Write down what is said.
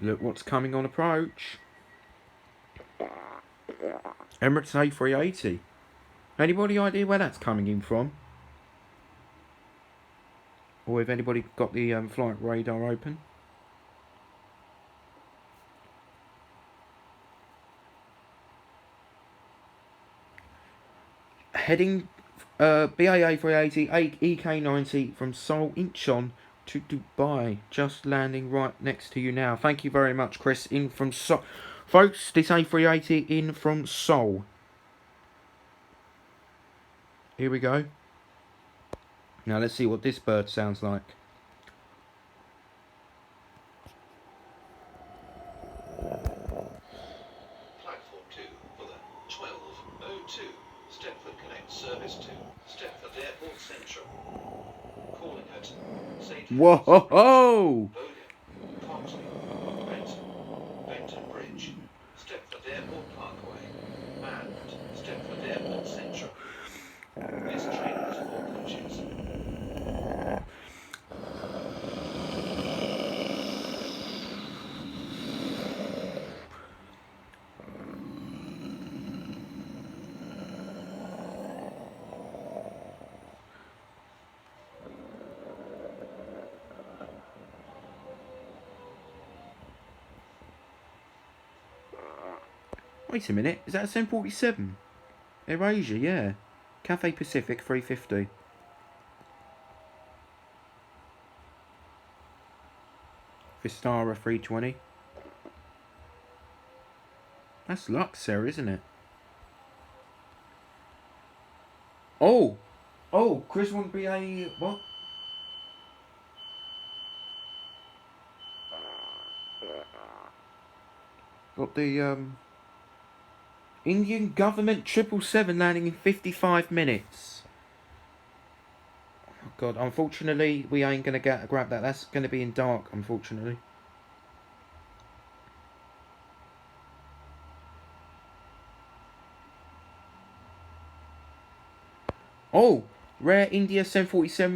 Look what's coming on approach. Emirates A380. Anybody idea where that's coming in from? Or if anybody got the flight radar open? Heading BAA 380 EK90 from Seoul Incheon to Dubai. Just landing right next to you now. Thank you very much, Chris. In from Seoul. Folks, this A380 in from Seoul. Here we go. Now let's see what this bird sounds like. Platform 2 for the 1202 Stepford Connect service to Stepford Airport Central. Calling at St. Whoa! Bowling, Coxley, Benton Bridge, Stepford Airport Parkway, and Stepford Airport Central. This train has 4 coaches. Wait a minute, is that a 747? AirAsia, yeah. Cathay Pacific 350. Vistara 320. That's Luxair, isn't it? Oh! Oh, Chris won't be a... what? Got the, Indian government 777 landing in 55 minutes. Oh God, unfortunately, we ain't gonna grab that. That's gonna be in dark, unfortunately. Oh! Rare India 747